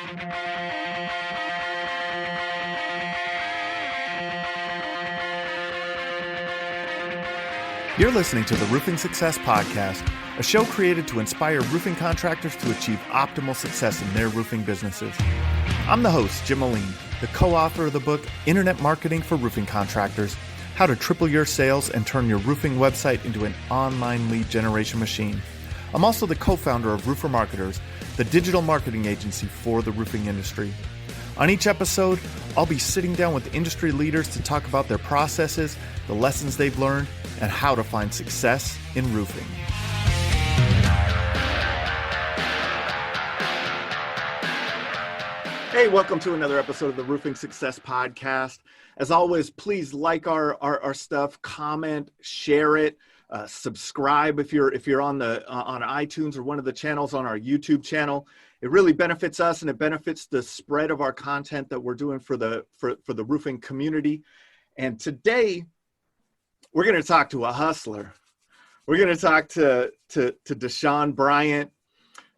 You're listening to the Roofing Success Podcast, a show created to inspire roofing contractors to achieve optimal success in their roofing businesses. I'm the host, Jim Moline, the co-author of the book, Internet Marketing for Roofing Contractors, How to Triple Your Sales and Turn Your Roofing Website into an Online Lead Generation Machine. I'm also the co-founder of Roofer Marketers, the digital marketing agency for the roofing industry. On each episode, I'll be sitting down with industry leaders to talk about their processes, the lessons they've learned, and how to find success in roofing. Hey, welcome to another episode of the Roofing Success Podcast. As always, please like our stuff, comment, share it, subscribe if you're on iTunes or one of the channels on our YouTube channel. It really benefits us and it benefits the spread of our content that we're doing for the roofing community. And today, we're going to talk to a hustler. We're going to talk to Dashaun Bryant.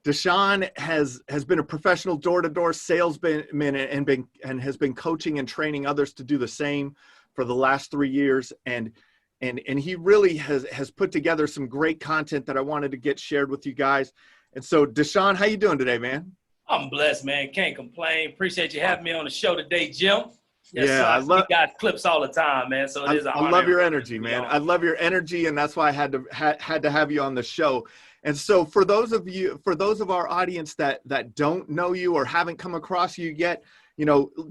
Dashaun has been a professional door-to-door salesman and has been coaching and training others to do the same for the last 3 years. And he really has put together some great content that I wanted to get shared with you guys. And so, Dashaun, how you doing today, man? I'm blessed, man. Can't complain. Appreciate you having me on the show today, Jim. Yes, yeah, I love you guys clips all the time, man. So it is an honor. I love your energy, man. I love your energy, and that's why I had to have you on the show. And so, for those of our audience that don't know you or haven't come across you yet,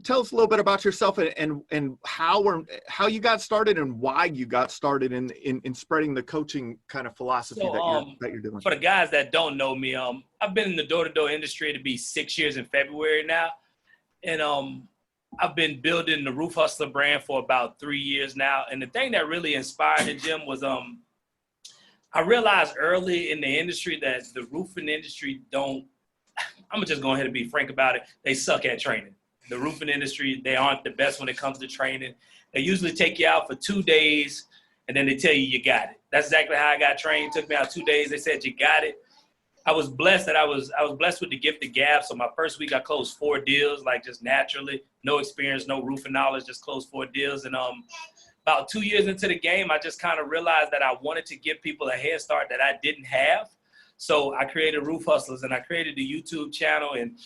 tell us a little bit about yourself and how you got started and why you got started in spreading the coaching kind of philosophy that you're doing. For the guys that don't know me, I've been in the door-to-door industry to be 6 years in February now, and I've been building the Roof Hustler brand for about 3 years now. And the thing that really inspired me, Jim, was I realized early in the industry that the roofing industry I'm gonna just go ahead and be frank about it. They suck at training. The roofing industry, they aren't the best when it comes to training. They usually take you out for 2 days and then they tell you you got it. That's exactly how I got trained. It took me out 2 days. They said you got it. I was blessed that I was blessed with the gift of gab. So my first week I closed 4 deals, like just naturally, no experience, no roofing knowledge, just closed 4 deals. And about 2 years into the game, I just kind of realized that I wanted to give people a head start that I didn't have. So I created Roof Hustlers and I created the YouTube channel, and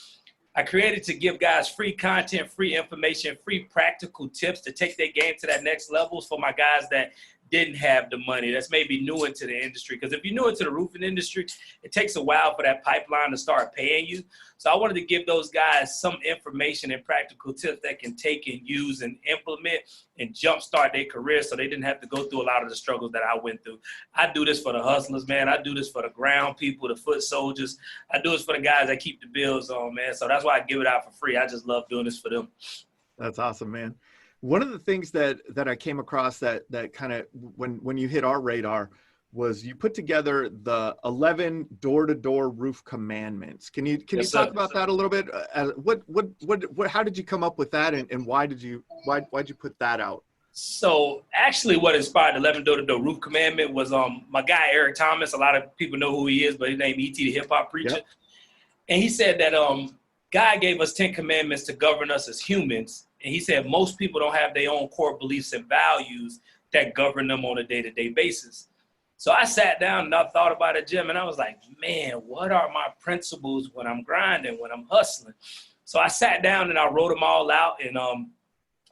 I created to give guys free content, free information, free practical tips to take their game to that next level for my guys that didn't have the money, that's maybe new into the industry. Because if you're new into the roofing industry, it takes a while for that pipeline to start paying you. So I wanted to give those guys some information and practical tips that can take and use and implement and jumpstart their career so they didn't have to go through a lot of the struggles that I went through. I do this for the hustlers, man. I do this for the ground people, the foot soldiers. I do this for the guys that keep the bills on, man. So that's why I give it out for free. I just love doing this for them. That's awesome, man. One of the things that I came across that kind of when you hit our radar was you put together the 11 door-to-door roof commandments. Can you talk about that a little bit? What how did you come up with that, and why'd you put that out? So actually what inspired the 11 door-to-door roof commandment was my guy Eric Thomas. A lot of people know who he is, but his name E.T. the hip hop preacher. Yep. And he said that God gave us 10 commandments to govern us as humans. And he said most people don't have their own core beliefs and values that govern them on a day-to-day basis. So I sat down and I thought about it, Jim, and I was like, man, what are my principles when I'm grinding, when I'm hustling? So I sat down and I wrote them all out. And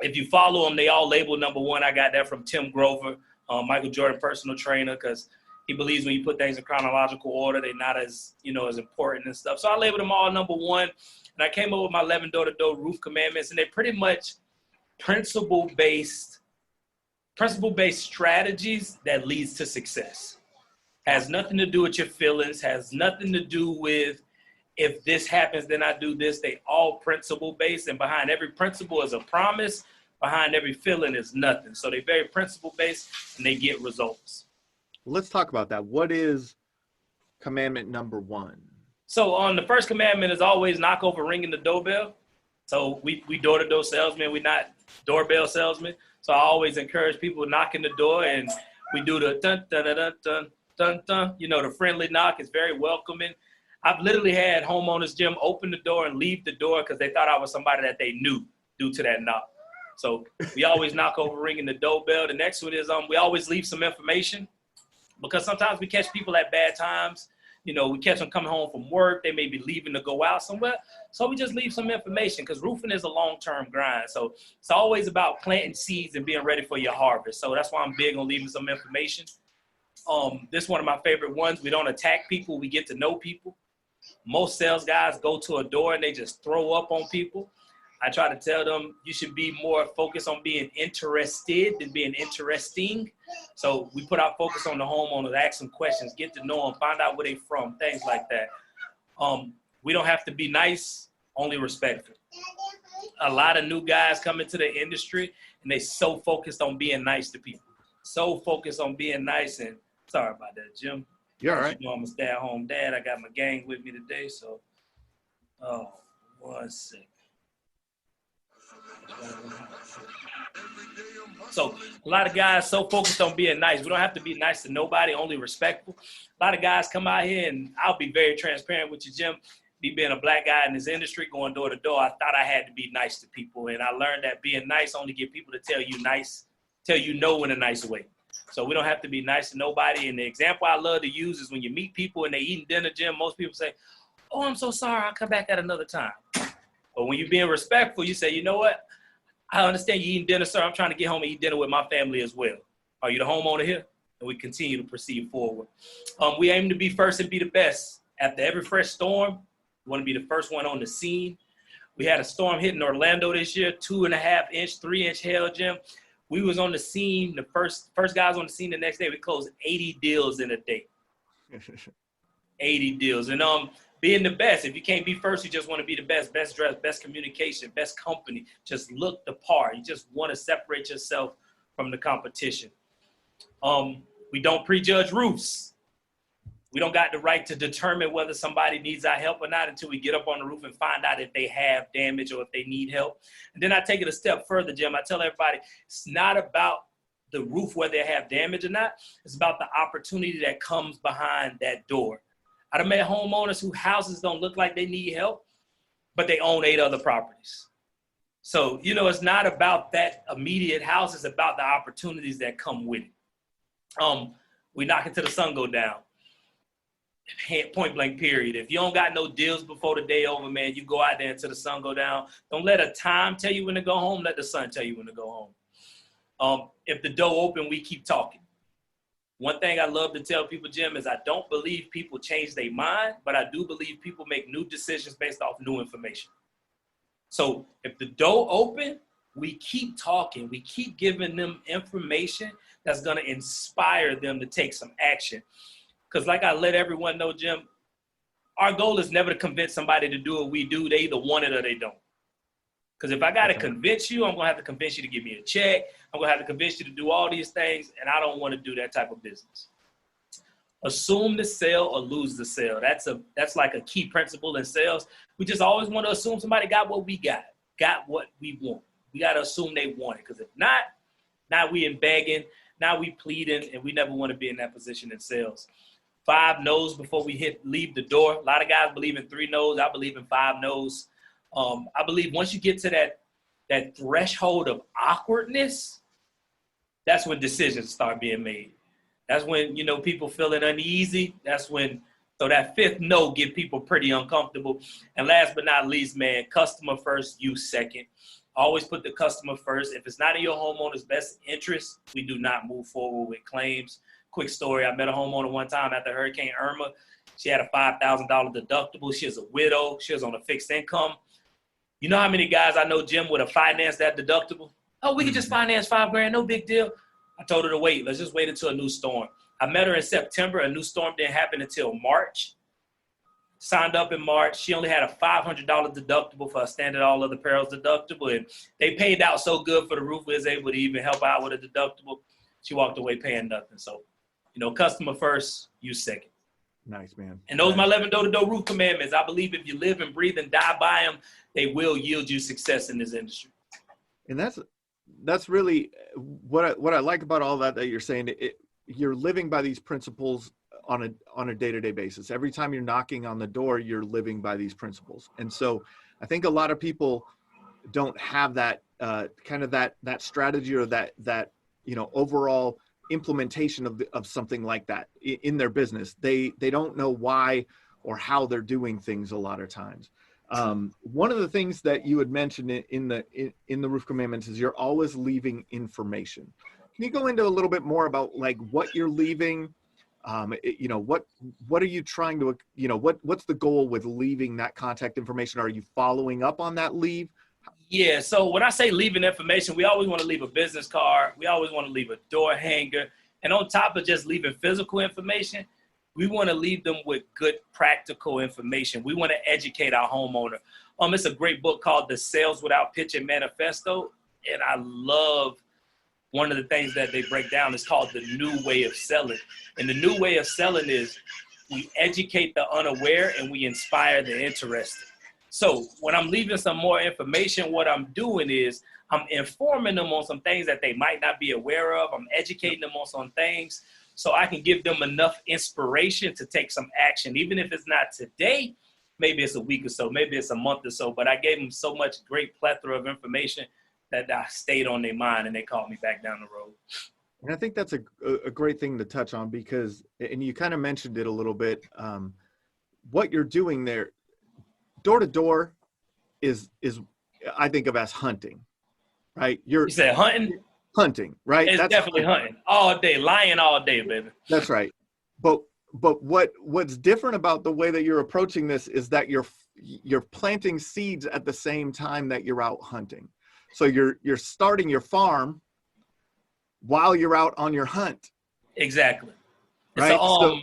if you follow them, they all labeled number 1. I got that from Tim Grover, Michael Jordan personal trainer, because he believes when you put things in chronological order, they're not as important and stuff. So I labeled them all number 1. And I came up with my 11 door-to-door roof commandments, and they're pretty much principle-based strategies that leads to success. Has nothing to do with your feelings, has nothing to do with if this happens, then I do this. They all principle-based, and behind every principle is a promise. Behind every feeling is nothing. So they're very principle-based, and they get results. Let's talk about that. What is commandment number 1? So on the first commandment is always knock over ringing the doorbell. So we door-to-door salesmen. We're not doorbell salesmen. So I always encourage people knocking the door, and we do the dun, dun, dun, dun, dun, dun. The friendly knock is very welcoming. I've literally had homeowners, Jim, open the door and leave the door because they thought I was somebody that they knew due to that knock. So we always knock over ringing the doorbell. The next one is we always leave some information because sometimes we catch people at bad times. You know, we catch them coming home from work. They may be leaving to go out somewhere. So we just leave some information because roofing is a long-term grind. So it's always about planting seeds and being ready for your harvest. So that's why I'm big on leaving some information. This is one of my favorite ones. We don't attack people. We get to know people. Most sales guys go to a door and they just throw up on people. I try to tell them you should be more focused on being interested than being interesting. So we put our focus on the homeowners, ask some questions, get to know them, find out where they're from, things like that. We don't have to be nice, only respectful. A lot of new guys come into the industry and they so focused on being nice to people. So focused on being nice. And sorry about that, Jim. You're all right. You know, I'm a stay-at-home dad. I got my gang with me today. So, 1 second. So a lot of guys so focused on being nice. We don't have to be nice to nobody, only respectful. A lot of guys come out here, and I'll be very transparent with you, Jim. Me being a black guy in this industry, going door to door, I thought I had to be nice to people. And I learned that being nice only get people to tell you no in a nice way. So we don't have to be nice to nobody. And the example I love to use is when you meet people and they eating dinner, Jim, most people say, "Oh, I'm so sorry, I'll come back at another time." But when you're being respectful, you say, "You know what? I understand you eating dinner, sir. I'm trying to get home and eat dinner with my family as well. Are you the homeowner here?" And we continue to proceed forward. We aim to be first and be the best. After every fresh storm, we want to be the first one on the scene. We had a storm hitting Orlando this year, 2.5 inch, 3 inch hail, Jim. We was on the scene, the first guys on the scene the next day. We closed 80 deals in a day. 80 deals. And being the best, if you can't be first, you just want to be the best dressed, best communication, best company. Just look the part. You just want to separate yourself from the competition. We don't prejudge roofs. We don't got the right to determine whether somebody needs our help or not until we get up on the roof and find out if they have damage or if they need help. And then I take it a step further, Jim. I tell everybody, it's not about the roof, whether they have damage or not. It's about the opportunity that comes behind that door. I've met homeowners whose houses don't look like they need help, but they own 8 other properties. So, you know, it's not about that immediate house. It's about the opportunities that come with it. We knock until the sun go down. Point blank period. If you don't got no deals before the day over, man, you go out there until the sun go down. Don't let a time tell you when to go home. Let the sun tell you when to go home. If the door open, we keep talking. One thing I love to tell people, Jim, is I don't believe people change their mind, but I do believe people make new decisions based off new information. So if the door open, we keep talking. We keep giving them information that's going to inspire them to take some action. Because like I let everyone know, Jim, our goal is never to convince somebody to do what we do. They either want it or they don't. Because if I got to convince you, I'm going to have to convince you to give me a check. I'm going to have to convince you to do all these things, and I don't want to do that type of business. Assume the sale or lose the sale. That's like a key principle in sales. We just always want to assume somebody got what we got what we want. We got to assume they want it. Because if not, now we in begging, now we pleading, and we never want to be in that position in sales. 5 no's before we leave the door. A lot of guys believe in 3 no's. I believe in 5 no's. I believe once you get to that threshold of awkwardness, that's when decisions start being made. That's when, you know, people feeling uneasy. So that 5th no get people pretty uncomfortable. And last but not least, man, customer first, you second. Always put the customer first. If it's not in your homeowner's best interest, we do not move forward with claims. Quick story, I met a homeowner one time after Hurricane Irma. She had a $5,000 deductible. She was a widow. She was on a fixed income. You know how many guys I know, Jim, would have financed that deductible? Oh, we could just finance $5,000, no big deal. I told her to wait. Let's just wait until a new storm. I met her in September. A new storm didn't happen until March. Signed up in March. She only had a $500 deductible for a standard all other perils deductible. And they paid out so good for the roof, we was able to even help out with a deductible. She walked away paying nothing. So, you know, customer first, you second. Nice, man. And those are my 11 door-to-door roof commandments. I believe if you live and breathe and die by them, they will yield you success in this industry. And that's really what I like about all that you're saying. You're living by these principles on a day-to-day basis. Every time you're knocking on the door, you're living by these principles. And so I think a lot of people don't have that kind of that strategy or that overall implementation of something like that in their business. They don't know why or how they're doing things a lot of times. One of the things that you had mentioned in the Roof Commandments is you're always leaving information. Can you go into a little bit more about like what you're leaving? What are you trying to, what's the goal with leaving that contact information? Are you following up on that leave? Yeah, so when I say leaving information, we always want to leave a business card. We always want to leave a door hanger. And on top of just leaving physical information, we want to leave them with good practical information. We want to educate our homeowner. It's a great book called The Sales Without Pitching Manifesto. And I love one of the things that they break down is called the new way of selling. And the new way of selling is we educate the unaware and we inspire the interested. So when I'm leaving some more information, what I'm doing is I'm informing them on some things that they might not be aware of. I'm educating them on some things so I can give them enough inspiration to take some action. Even if it's not today, maybe it's a week or so, maybe it's a month or so, but I gave them so much great plethora of information that I stayed on their mind and they called me back down the road. And I think that's a great thing to touch on because, and you kind of mentioned it a little bit, what you're doing there, door to door is I think of as hunting, right? You said hunting? Hunting, right? It's definitely hunting all day, lying all day, baby. That's right. But what's different about the way that you're approaching this is that you're planting seeds at the same time that you're out hunting. So you're starting your farm while you're out on your hunt. Exactly. Right?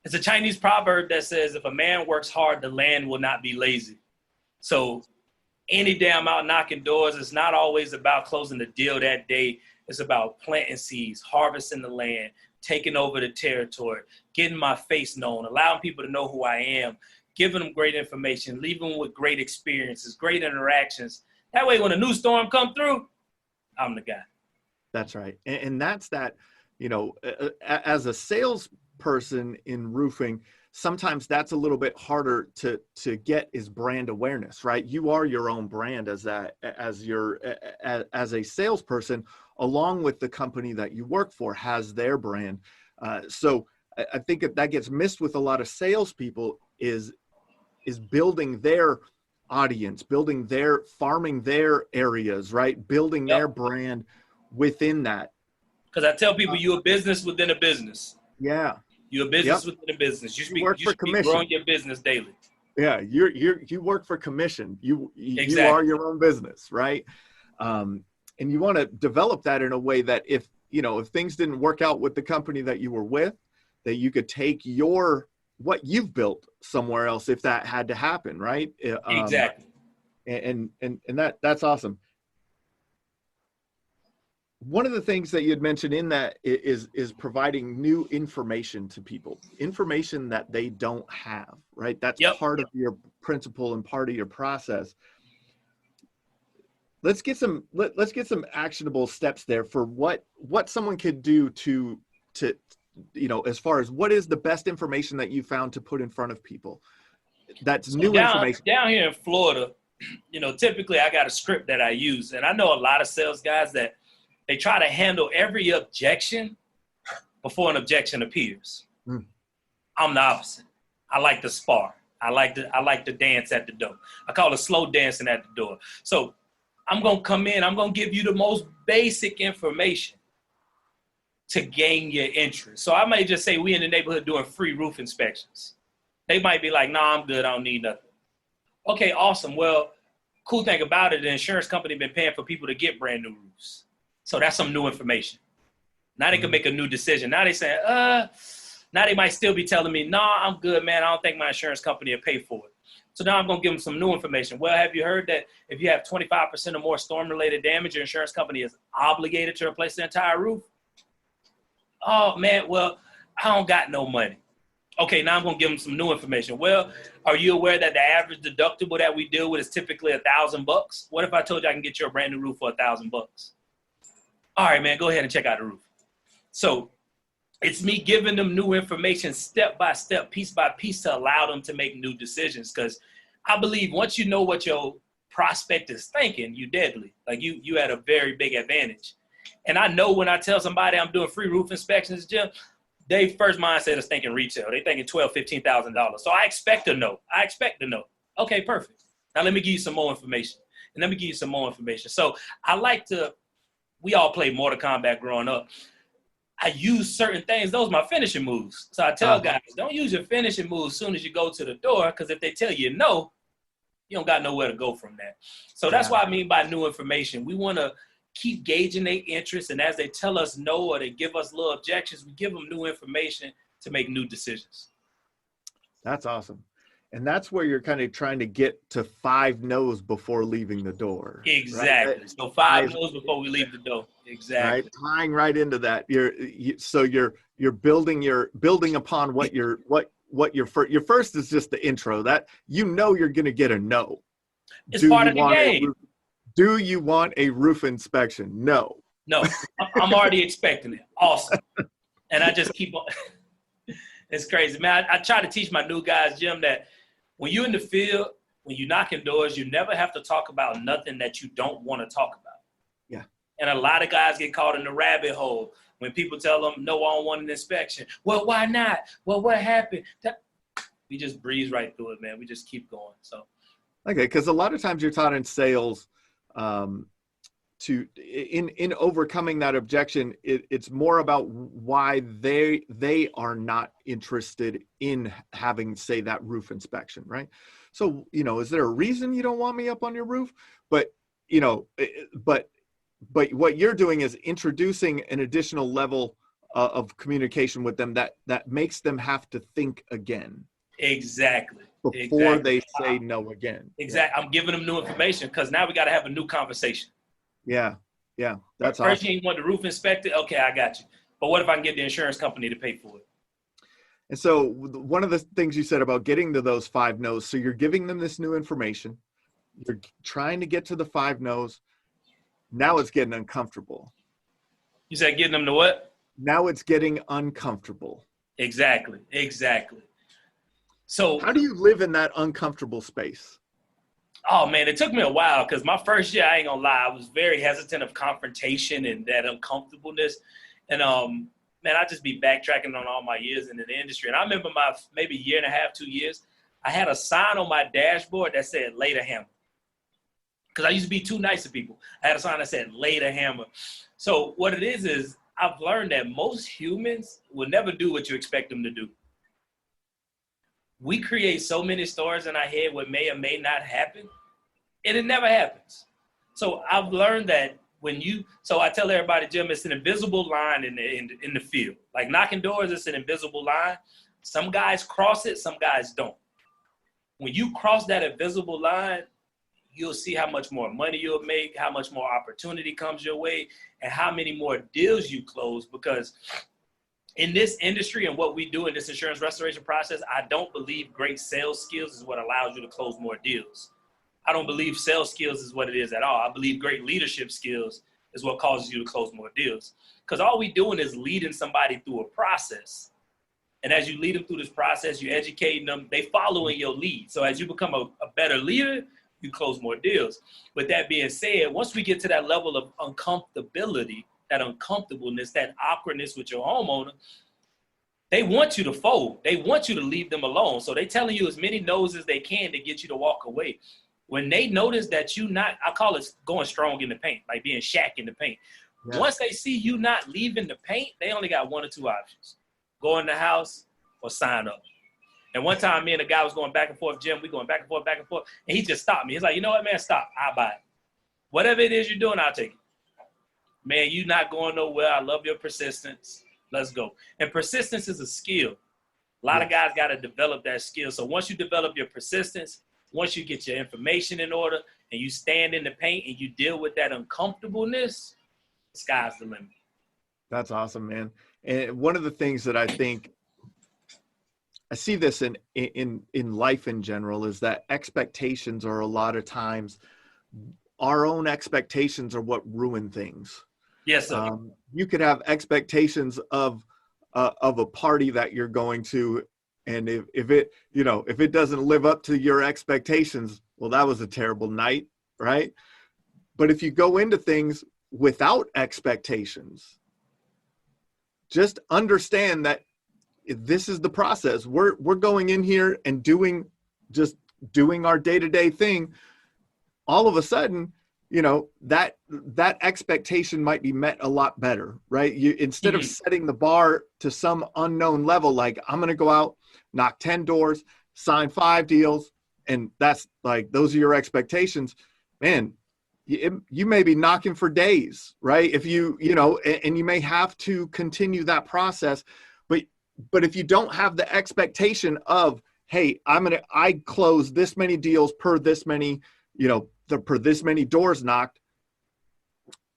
It's a Chinese proverb that says, if a man works hard, the land will not be lazy. So any day I'm out knocking doors, it's not always about closing the deal that day. It's about planting seeds, harvesting the land, taking over the territory, getting my face known, allowing people to know who I am, giving them great information, leaving them with great experiences, great interactions. That way, when a new storm come through, I'm the guy. That's right. And that's that, as a salesperson in roofing, sometimes that's a little bit harder to get is brand awareness, right? You are your own brand as a salesperson, along with the company that you work for has their brand. So I think that gets missed with a lot of salespeople is building their audience, farming their areas, right? Building their brand within that. Because I tell people you're a business within a business. Yeah. You're a business within a business. You should be growing your business daily. Yeah, you work for commission. You are your own business, right? And you want to develop that in a way that if things didn't work out with the company that you were with, that you could take what you've built somewhere else if that had to happen, right? Exactly. And that's awesome. One of the things that you had mentioned in that is providing new information to people, information that they don't have, right? That's part of your principle and part of your process. Let's get some actionable steps there for what someone could do to as far as what is the best information that you found to put in front of people. That's new information. Down here in Florida, typically I got a script that I use, and I know a lot of sales guys that they try to handle every objection before an objection appears. I'm the opposite. I like to spar. I like to dance at the door. I call it slow dancing at the door. So I'm going to come in. I'm going to give you the most basic information to gain your interest. So I may just say we in the neighborhood doing free roof inspections. They might be like, nah, I'm good. I don't need nothing. Okay, awesome. Well, cool thing about it, the insurance company been paying for people to get brand new roofs. So that's some new information. Now they can make a new decision. Now they say, now they might still be telling me, nah, I'm good, man. I don't think my insurance company will pay for it. So now I'm going to give them some new information. Well, have you heard that if you have 25% or more storm-related damage, your insurance company is obligated to replace the entire roof? Oh, man, well, I don't got no money. Okay, now I'm going to give them some new information. Well, are you aware that the average deductible that we deal with is typically $1,000? What if I told you I can get you a brand new roof for $1,000? All right, man, go ahead and check out the roof. So It's me giving them new information step by step, piece by piece, to allow them to make new decisions. Because I believe once you know what your prospect is thinking, you deadly. Like you had a very big advantage. And I know when I tell somebody I'm doing free roof inspections, Jim, they first mindset is thinking retail. They thinking $12,000, $15,000. So I expect to know. Okay, perfect. Now let me give you some more information. So we all played Mortal Kombat growing up. I use certain things. Those are my finishing moves. So I tell guys, don't use your finishing moves as soon as you go to the door, because if they tell you no, you don't got nowhere to go from that. So that's what I mean by new information. We want to keep gauging their interest, and as they tell us no or they give us little objections, we give them new information to make new decisions. That's awesome. And that's where you're kind of trying to get to 5 no's before leaving the door. Exactly. Right? So 5 no's before we leave the door. Exactly. Right. Tying right into that. You're building upon what your first is just the intro that you're going to get a no. It's part of the game. Do you want a roof inspection? No. No. I'm already expecting it. Awesome. And I just keep on. It's crazy, man. I try to teach my new guys, Jim, that when you're in the field, when you're knocking doors, you never have to talk about nothing that you don't want to talk about. Yeah. And a lot of guys get caught in the rabbit hole when people tell them, no, I don't want an inspection. Well, why not? Well, what happened? We just breeze right through it, man. We just keep going. So. Okay, because a lot of times you're taught in sales in overcoming that objection, it's more about why they are not interested in having, say, that roof inspection, right? So, is there a reason you don't want me up on your roof? But what you're doing is introducing an additional level of communication with them that makes them have to think again. Exactly. Before they say no again. Exactly. I'm giving them new information because now we got to have a new conversation. Yeah. That's First, awesome. you want the roof inspected? Okay, I got you. But what if I can get the insurance company to pay for it? And so one of the things you said about getting to those 5 no's, so you're giving them this new information. You're trying to get to the 5 no's. Now it's getting uncomfortable. You said getting them to what? Now it's getting uncomfortable. Exactly. So how do you live in that uncomfortable space? Oh, man, it took me a while because my first year, I ain't going to lie, I was very hesitant of confrontation and that uncomfortableness. And, man, I just be backtracking on all my years in the industry. And I remember my maybe year and a half, 2 years, I had a sign on my dashboard that said, lay the hammer. Because I used to be too nice to people. I had a sign that said, lay the hammer. So what it is I've learned that most humans will never do what you expect them to do. We create so many stories in our head what may or may not happen, and it never happens. So I've learned that so I tell everybody, Jim, it's an invisible line in the field. Like knocking doors, it's an invisible line. Some guys cross it, some guys don't. When you cross that invisible line, you'll see how much more money you'll make, how much more opportunity comes your way, and how many more deals you close. Because in this industry and what we do in this insurance restoration process, I don't believe great sales skills is what allows you to close more deals. I don't believe sales skills is what it is at all. I believe great leadership skills is what causes you to close more deals. Because all we doing is leading somebody through a process. And as you lead them through this process, you're educating them, they following your lead. So as you become a better leader, you close more deals. With that being said, once we get to that level of uncomfortability, that uncomfortableness, that awkwardness with your homeowner, they want you to fold. They want you to leave them alone. So they telling you as many no's as they can to get you to walk away. When they notice that you not, I call it going strong in the paint, like being Shaq in the paint. Yeah. Once they see you not leaving the paint, they only got 1 or 2 options. Go in the house or sign up. And one time me and a guy was going back and forth, Jim, we going back and forth. And he just stopped me. He's like, you know what, man, stop. I'll buy it. Whatever it is you're doing, I'll take it. Man, you not going nowhere. I love your persistence. Let's go. And persistence is a skill. A lot of guys got to develop that skill. So once you develop your persistence, once you get your information in order and you stand in the paint and you deal with that uncomfortableness, the sky's the limit. That's awesome, man. And one of the things that I think I see this in life in general is that expectations are a lot of times our own expectations are what ruin things. Yes, sir. You could have expectations of of a party that you're going to, and if it doesn't live up to your expectations, well, that was a terrible night, right? But if you go into things without expectations, just understand that this is the process. We're going in here and doing our day-to-day thing. All of a sudden, that expectation might be met a lot better, right? Instead of setting the bar to some unknown level, like I'm going to go out, knock 10 doors, sign 5 deals, and that's like, those are your expectations, man. You may be knocking for days, right? If and you may have to continue that process, but if you don't have the expectation of, hey, I close this many deals per this many, per this many doors knocked,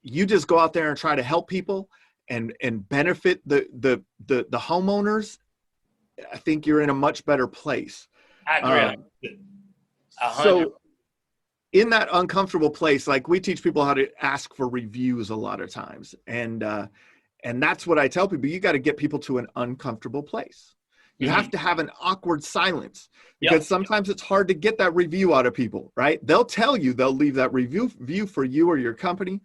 you just go out there and try to help people and benefit the homeowners, I think you're in a much better place. I agree. So in that uncomfortable place, like, we teach people how to ask for reviews a lot of times. And that's what I tell people. You got to get people to an uncomfortable place. You have to have an awkward silence, because sometimes it's hard to get that review out of people, right? They'll tell you they'll leave that review for you or your company,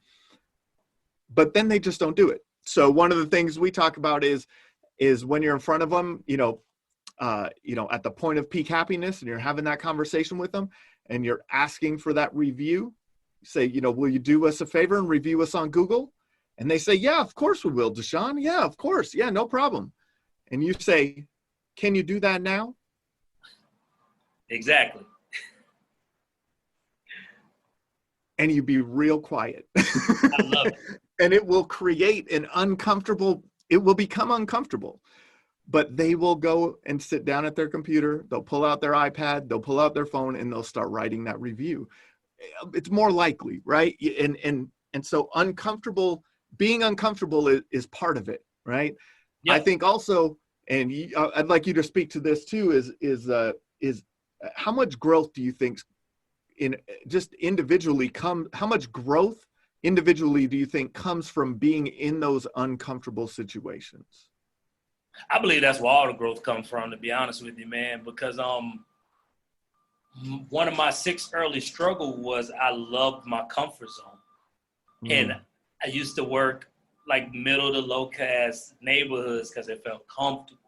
but then they just don't do it. So one of the things we talk about is when you're in front of them, at the point of peak happiness, and you're having that conversation with them, and you're asking for that review, say, will you do us a favor and review us on Google? And they say, yeah, of course we will, Dashaun. Yeah, of course. Yeah, no problem. And you say, can you do that now? Exactly. And you be real quiet. I love it. And it will create it will become uncomfortable. But they will go and sit down at their computer, they'll pull out their iPad, they'll pull out their phone, and they'll start writing that review. It's more likely, right? And so being uncomfortable is part of it, right? Yep. I think also, and I'd like you to speak to this too, is how much growth do you think how much growth individually do you think comes from being in those uncomfortable situations? I believe that's where all the growth comes from, to be honest with you, man, because one of my 6 early struggles was I loved my comfort zone. And I used to work like middle to low class neighborhoods because it felt comfortable.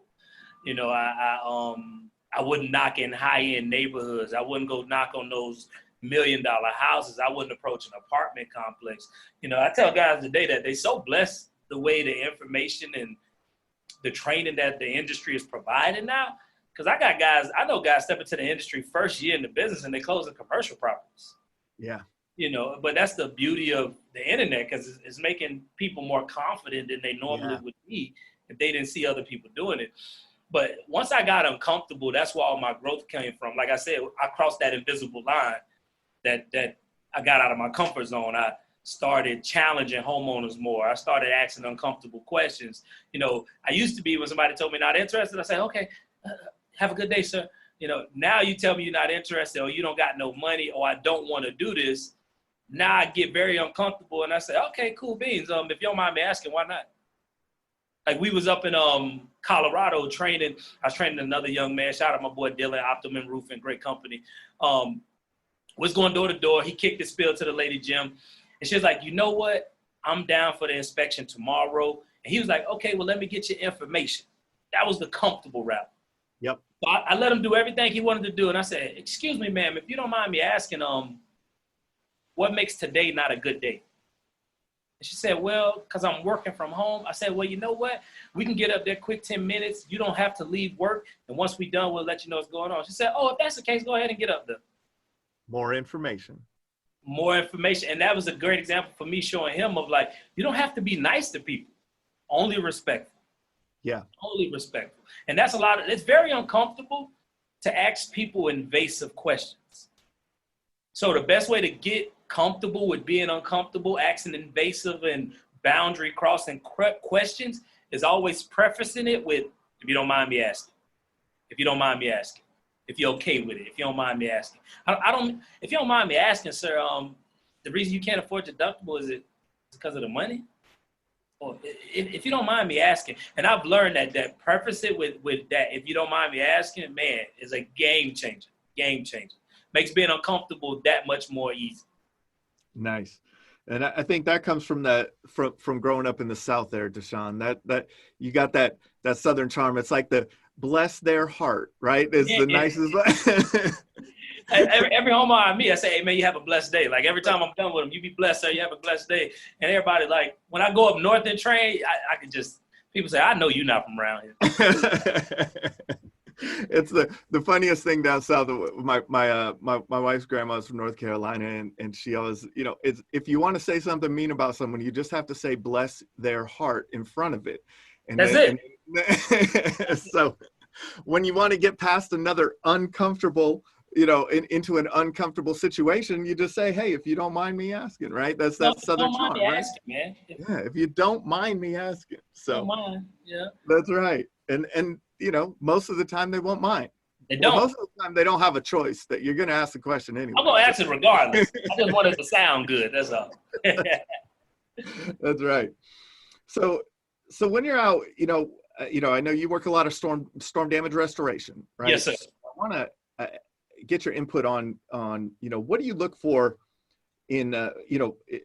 I wouldn't knock in high end neighborhoods. I wouldn't go knock on those $1 million houses. I wouldn't approach an apartment complex. I tell guys today that they're so blessed the way the information and the training that the industry is providing now. Because I know guys step into the industry first year in the business and they close the commercial properties. Yeah. But that's the beauty of the internet, because it's making people more confident than they normally would be if they didn't see other people doing it. But once I got uncomfortable, that's where all my growth came from. Like I said, I crossed that invisible line that I got out of my comfort zone. I started challenging homeowners more. I started asking uncomfortable questions. I used to be, when somebody told me not interested, I say, okay, have a good day, sir. Now you tell me you're not interested, or you don't got no money, or I don't want to do this. Now I get very uncomfortable and I say, okay, cool beans. If you don't mind me asking, why not? Like, we was up in Colorado training. I was training another young man. Shout out my boy Dylan, Optimum Roofing, great company. Was going door to door. He kicked his spill to the lady Jim. And she was like, you know what? I'm down for the inspection tomorrow. And he was like, okay, well, let me get your information. That was the comfortable route. Yep. So I let him do everything he wanted to do. And I said, excuse me, ma'am, if you don't mind me asking, what makes today not a good day? And she said, well, because I'm working from home. I said, well, you know what? We can get up there quick 10 minutes. You don't have to leave work. And once we're done, we'll let you know what's going on. She said, oh, if that's the case, go ahead and get up there. More information. And that was a great example for me, showing him of, like, you don't have to be nice to people, only respectful. Yeah. Only respectful. And that's it's very uncomfortable to ask people invasive questions. So the best way to get comfortable with being uncomfortable, asking invasive and boundary crossing questions, is always prefacing it with, if you don't mind me asking. If you don't mind me asking. If you're okay with it, if you don't mind me asking. If you don't mind me asking, sir, the reason you can't afford deductible, is it because of the money? Well, if you don't mind me asking, and I've learned that preface it with that, if you don't mind me asking, man, is a game changer. Game changer. Makes being uncomfortable that much more easy. Nice. And I think that comes from from growing up in the South there, Dashaun. That you got that Southern charm. It's like the bless their heart, right? It's Yeah, the yeah. nicest. Every homo I meet, I say, hey, man, you have a blessed day. Like, every time I'm done with them, you be blessed, sir, you have a blessed day. And everybody, like, when I go up north and train, I can just, people say, I know you're not from around here. It's the funniest thing down south. My wife's grandma's from North Carolina, and she always, it's, if you want to say something mean about someone, you just have to say bless their heart in front of it. And That's it. So when you want to get past another uncomfortable, into an uncomfortable situation, you just say, hey, if you don't mind me asking, right? That's Southern charm, right? Asking, man. Yeah, if you don't mind me asking. So don't mind. Yeah. That's right. And most of the time they won't mind. They don't. Most of the time they don't have a choice, that you're going to ask the question anyway. I'm going to ask it regardless. I just want it to sound good. That's all. That's right. So when you're out, I know you work a lot of storm damage restoration, right? Yes, sir. So I want to get your input on what do you look for in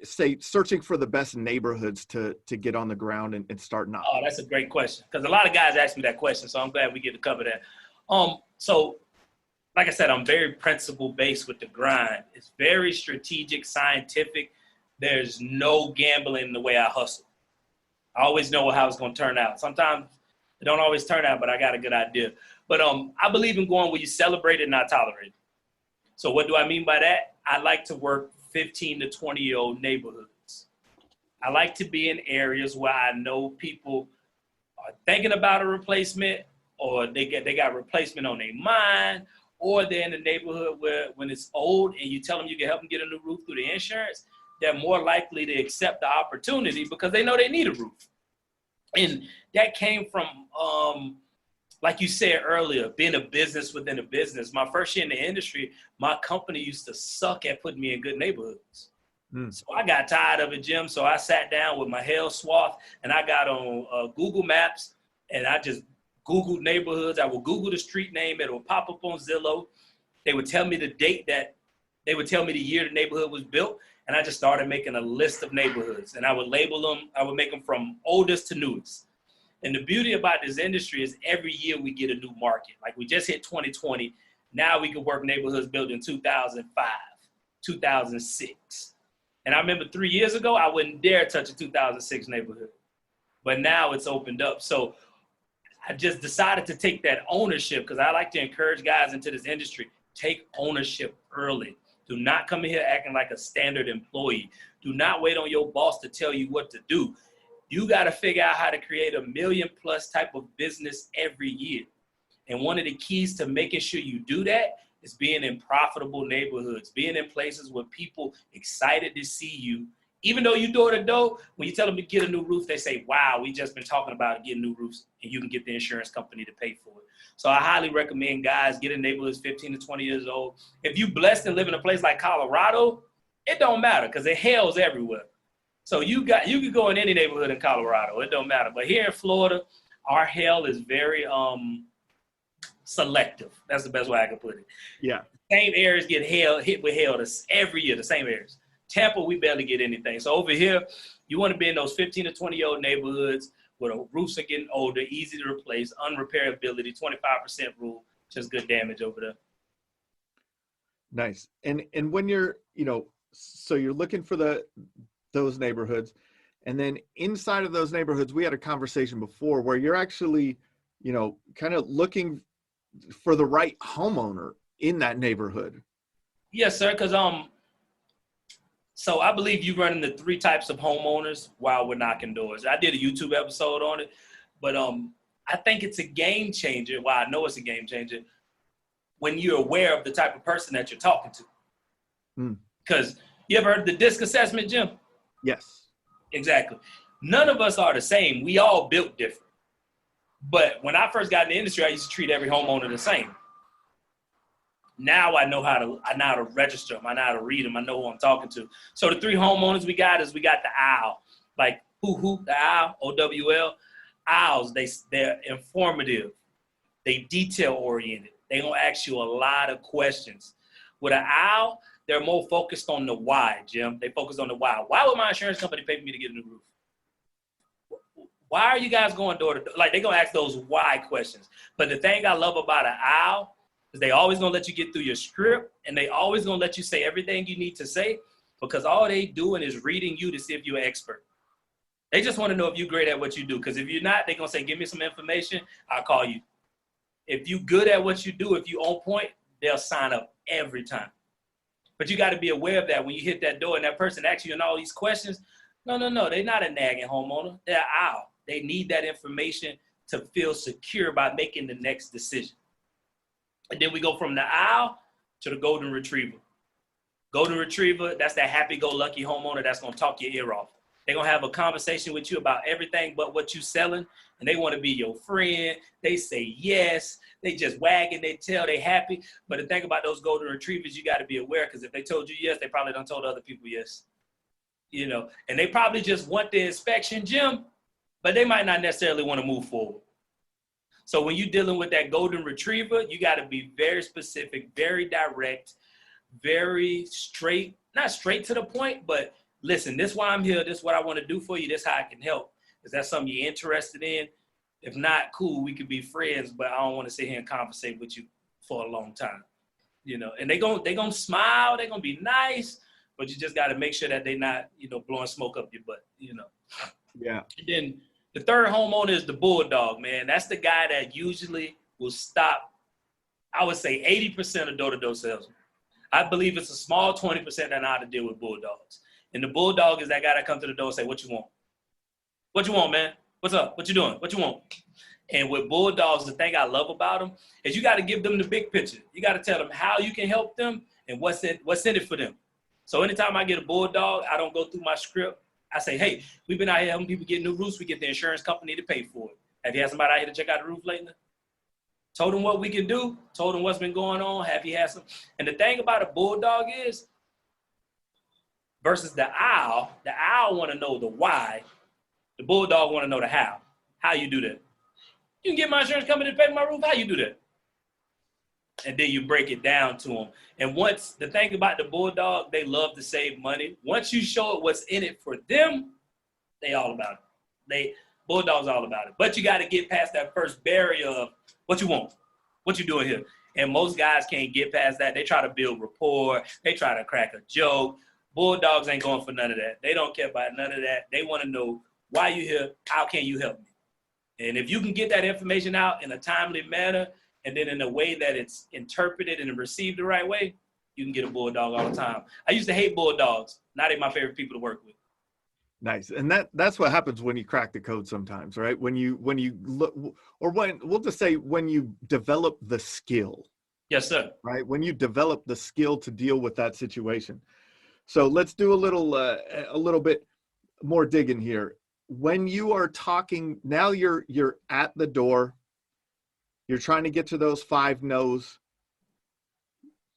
say searching for the best neighborhoods to get on the ground and start knocking? Oh, that's a great question, because a lot of guys ask me that question, so I'm glad we get to cover that. So like I said, I'm very principle based with the grind. It's very strategic, scientific. There's no gambling in the way I hustle. I always know how it's going to turn out. Sometimes it don't always turn out, but I got a good idea. But I believe in going where you celebrate it, not tolerate it. So what do I mean by that? I like to work 15 to 20-year-old neighborhoods. I like to be in areas where I know people are thinking about a replacement, or they got replacement on their mind, or they're in a neighborhood where when it's old and you tell them you can help them get a new roof through the insurance, they're more likely to accept the opportunity because they know they need a roof. And that came from, like you said earlier, being a business within a business. My first year in the industry, my company used to suck at putting me in good neighborhoods. So I got tired of it, Jim. So I sat down with my hell swath and I got on Google Maps and I just Googled neighborhoods. I would Google the street name. It would pop up on Zillow. They would tell me the date they would tell me the year the neighborhood was built. And I just started making a list of neighborhoods and I would label them. I would make them from oldest to newest. And the beauty about this industry is every year we get a new market. Like we just hit 2020. Now we can work neighborhoods built in 2005, 2006. And I remember 3 years ago, I wouldn't dare touch a 2006 neighborhood. But now it's opened up. So I just decided to take that ownership because I like to encourage guys into this industry. Take ownership early. Do not come in here acting like a standard employee. Do not wait on your boss to tell you what to do. You got to figure out how to create $1 million+ type of business every year. And one of the keys to making sure you do that is being in profitable neighborhoods, being in places where people excited to see you. Even though you door to door, when you tell them to get a new roof, they say, wow, we just been talking about getting new roofs, and you can get the insurance company to pay for it. So I highly recommend guys get in neighborhoods 15 to 20 years old. If you blessed and live in a place like Colorado, it don't matter because it hails everywhere. So you could go in any neighborhood in Colorado. It don't matter. But here in Florida, our hail is very selective. That's the best way I can put it. Yeah. Same areas get hit with hail every year, the same areas. Tampa, we barely get anything. So over here, you want to be in those 15 to 20-year-old neighborhoods where the roofs are getting older, easy to replace, unrepairability, 25% rule, just good damage over there. Nice. And when you're, so you're looking for those neighborhoods, and then inside of those neighborhoods, we had a conversation before where you're actually, kind of looking for the right homeowner in that neighborhood. Yes, sir. Because so I believe you run into 3 types of homeowners while we're knocking doors. I did a YouTube episode on it, but I think it's a game changer. Well, I know it's a game changer when you're aware of the type of person that you're talking to. Because you ever heard the DISC assessment, Jim? Yes. Exactly. None of us are the same. We all built different. But when I first got in the industry, I used to treat every homeowner the same. Now I know how to register them. I know how to read them. I know who I'm talking to. So the 3 homeowners we got the owl. Like the owl, OWL. Owls, they're informative. They detail oriented. They gonna ask you a lot of questions. With an owl, they're more focused on the why, Jim. They focus on the why. Why would my insurance company pay for me to get a new roof? Why are you guys going door to door? Like, they're going to ask those why questions. But the thing I love about an owl is they always going to let you get through your script, and they always going to let you say everything you need to say, because all they doing is reading you to see if you're an expert. They just want to know if you're great at what you do, because if you're not, they're going to say, give me some information, I'll call you. If you're good at what you do, if you're on point, they'll sign up every time. But you got to be aware of that when you hit that door and that person asks you all these questions. No, they're not a nagging homeowner. They're an owl. They need that information to feel secure by making the next decision. And then we go from the owl to the golden retriever. Golden retriever, that's that happy-go-lucky homeowner that's going to talk your ear off. They're going to have a conversation with you about everything but what you're selling, and they want to be your friend. They say yes. They just wagging their tail. They happy. But the thing about those golden retrievers, you got to be aware, because if they told you yes, they probably done told other people yes. You know, and they probably just want the inspection, Jim, but they might not necessarily want to move forward. So when you're dealing with that golden retriever, you got to be very specific, very direct, very straight, not straight to the point, but listen, this is why I'm here. This is what I want to do for you. This is how I can help. Is that something you're interested in? If not, cool, we could be friends, but I don't want to sit here and conversate with you for a long time. You know, and they're gonna smile, they're gonna be nice, but you just got to make sure that they're not, blowing smoke up your butt, Yeah. And then the third homeowner is the bulldog, man. That's the guy that usually will stop, I would say 80% of door-to-door salesmen. I believe it's a small 20% that know how to deal with bulldogs. And the bulldog is that guy that comes to the door and say, what you want? What you want, man? What's up? What you doing? What you want? And with bulldogs, the thing I love about them is you got to give them the big picture. You got to tell them how you can help them and what's in it for them. So anytime I get a bulldog, I don't go through my script. I say, hey, we've been out here helping people get new roofs. We get the insurance company to pay for it. Have you had somebody out here to check out the roof lately? Told them what we can do. Told them what's been going on. Have you had some? And the thing about a bulldog is, versus the owl want to know the why. The bulldog want to know the how. How you do that? You can get my insurance company to pay for my roof. How you do that? And then you break it down to them. And once, the thing about the bulldog, they love to save money. Once you show it what's in it for them, they all about it. Bulldog's all about it. But you got to get past that first barrier of what you want, what you doing here. And most guys can't get past that. They try to build rapport. They try to crack a joke. Bulldogs ain't going for none of that. They don't care about none of that. They want to know why you here. How can you help me? And if you can get that information out in a timely manner, and then in a way that it's interpreted and received the right way, you can get a bulldog all the time. I used to hate bulldogs. Now they're my favorite people to work with. Nice. And that's what happens when you crack the code sometimes, right? When you look, or we'll just say when you develop the skill. Yes, sir. Right? When you develop the skill to deal with that situation. So let's do a little bit more digging here. When you are talking, now you're at the door, you're trying to get to those 5 no's,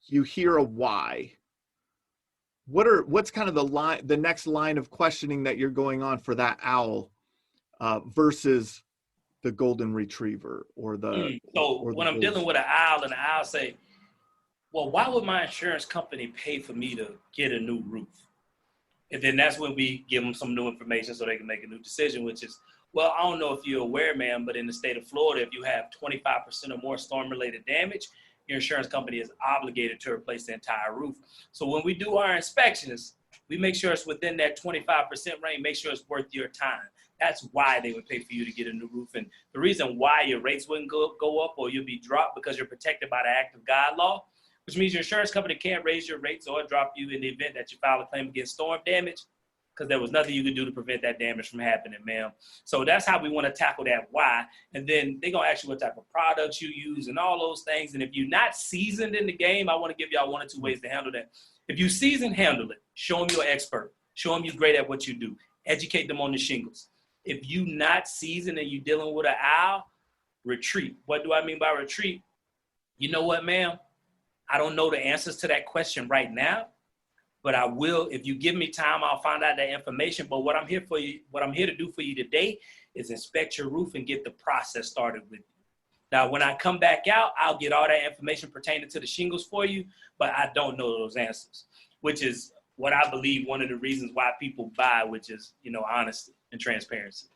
you hear a why. What's kind of the next line of questioning that you're going on for that owl versus the golden retriever or the when I'm dealing with an owl and the owl say, well, why would my insurance company pay for me to get a new roof? And then that's when we give them some new information so they can make a new decision, which is, well, I don't know if you're aware, ma'am, but in the state of Florida, if you have 25% or more storm-related damage, your insurance company is obligated to replace the entire roof. So when we do our inspections, we make sure it's within that 25% range, make sure it's worth your time. That's why they would pay for you to get a new roof. And the reason why your rates wouldn't go up or you'll be dropped because you're protected by the act of God law, which means your insurance company can't raise your rates or drop you in the event that you file a claim against storm damage, because there was nothing you could do to prevent that damage from happening, ma'am. So that's how we want to tackle that why. And then they're going to ask you what type of products you use and all those things. And if you're not seasoned in the game, I want to give y'all 1 or 2 ways to handle that. If you seasoned, handle it. Show them you're an expert. Show them you're great at what you do. Educate them on the shingles. If you not seasoned and you're dealing with an owl, retreat. What do I mean by retreat? You know what, ma'am? I don't know the answers to that question right now, But I will, if you give me time, I'll find out that information. But what I'm here to do for you today is inspect your roof and get the process started with you. Now, when I come back out, I'll get all that information pertaining to the shingles for you, but I don't know those answers, which is what I believe one of the reasons why people buy, which is, honesty and transparency.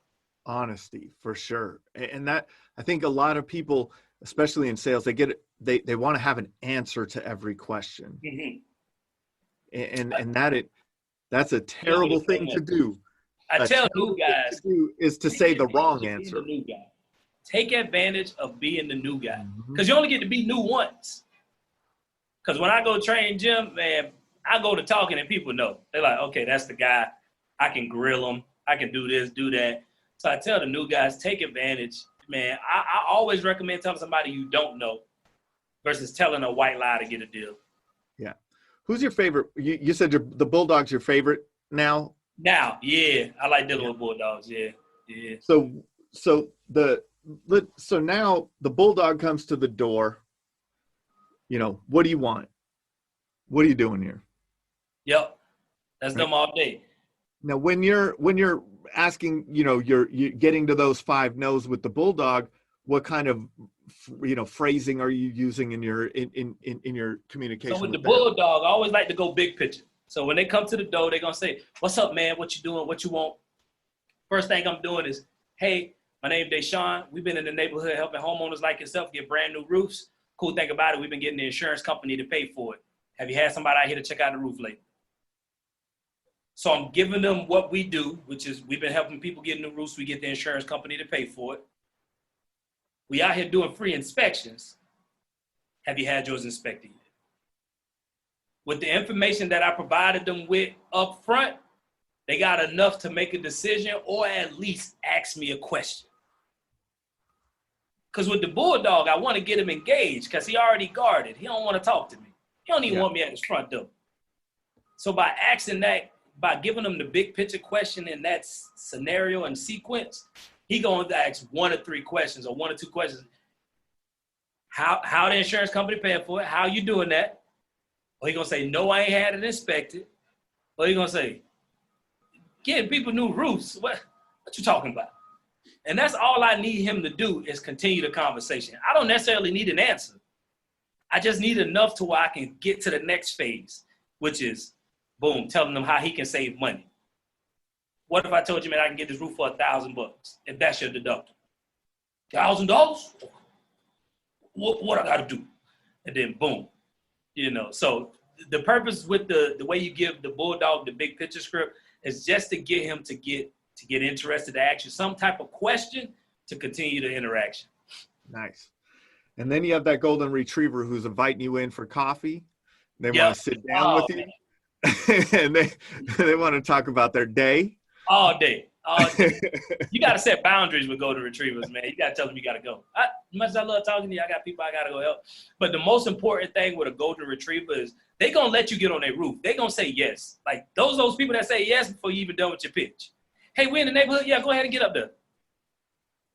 Honesty, for sure. And that, I think a lot of people, especially in sales, they want to have an answer to every question. Mm-hmm. And that's a terrible thing to do. I tell new guys is to say the wrong answer. Take advantage of being the new guy, because you only get to be new once. Because when I go train Jim, man, I go to talking and people know. They're like, okay, that's the guy. I can grill him. I can do this, do that. So I tell the new guys, take advantage. Man, I always recommend telling somebody you don't know versus telling a white lie to get a deal. Yeah. Who's your favorite? You said the Bulldog's your favorite now? Now, yeah. I like dealing with Bulldogs, yeah. So now the Bulldog comes to the door. What do you want? What are you doing here? Yep. That's them all day. Now, when you're asking, you're getting to those 5 no's with the Bulldog, what kind of, phrasing are you using in your communication? So with the Bulldog, I always like to go big picture. So when they come to the door, they're going to say, what's up, man? What you doing? What you want? First thing I'm doing is, hey, my name is Dashaun. We've been in the neighborhood helping homeowners like yourself get brand new roofs. Cool thing about it, we've been getting the insurance company to pay for it. Have you had somebody out here to check out the roof lately? So I'm giving them what we do, which is we've been helping people get new roofs. We get the insurance company to pay for it. We out here doing free inspections. Have you had yours inspected yet? With the information that I provided them with up front, they got enough to make a decision or at least ask me a question. Because with the Bulldog, I want to get him engaged because he already guarded. He don't want to talk to me. He don't even want me at his front door. So by asking that, by giving them the big picture question in that scenario and sequence, he going to ask 1 or 3 questions or 1 or 2 questions. How the insurance company paying for it? How you doing that? Or he going to say, no, I ain't had it inspected. Or he going to say, getting people new roofs. What you talking about? And that's all I need him to do is continue the conversation. I don't necessarily need an answer. I just need enough to where I can get to the next phase, which is, boom, telling them how he can save money. What if I told you, man, I can get this roof for $1,000 if that's your deductible? $1,000? What I got to do? And then boom, So the purpose with the way you give the Bulldog the big picture script is just to get him to get interested, to ask you some type of question to continue the interaction. Nice. And then you have that golden retriever who's inviting you in for coffee. They want to sit down with you. And they want to talk about their day. All day. You got to set boundaries with golden retrievers, man. You got to tell them you got to go. As much as I love talking to you, I got people I got to go help. But the most important thing with a golden retriever is they going to let you get on their roof. They going to say yes. Like those people that say yes before you even done with your pitch. Hey, we in the neighborhood? Yeah, go ahead and get up there.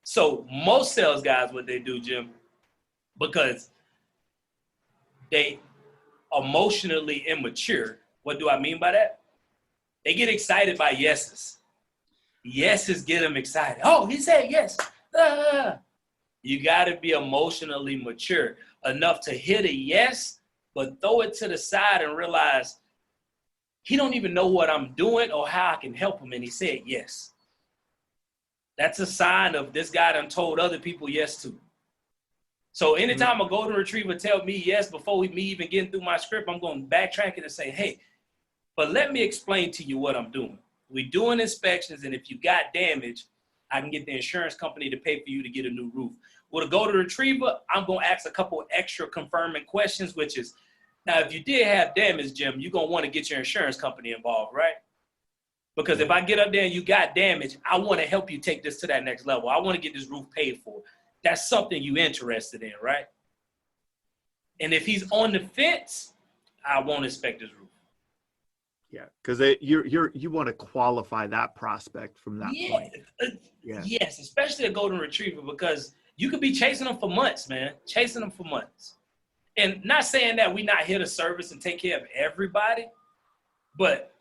So most sales guys, what they do, Jim, because they emotionally immature. What do I mean by that? They get excited by yeses. Yeses get them excited. Oh, he said yes. You got to be emotionally mature enough to hit a yes, but throw it to the side and realize he don't even know what I'm doing or how I can help him, and he said yes. That's a sign of this guy done told other people yes to. So anytime a golden retriever tell me yes before me even getting through my script, I'm going to backtrack it and say, hey, but let me explain to you what I'm doing. We're doing inspections, and if you got damage, I can get the insurance company to pay for you to get a new roof. With a golden retriever, I'm going to ask a couple extra confirming questions, which is, now, if you did have damage, Jim, you're going to want to get your insurance company involved, right? Because if I get up there and you got damage, I want to help you take this to that next level. I want to get this roof paid for. That's something you're interested in, right? And if he's on the fence, I won't inspect his roof. Yeah, because you want to qualify that prospect from that point. Yes, especially a golden retriever, because you could be chasing them for months, man. Chasing them for months. And not saying that we're not here to service and take care of everybody, But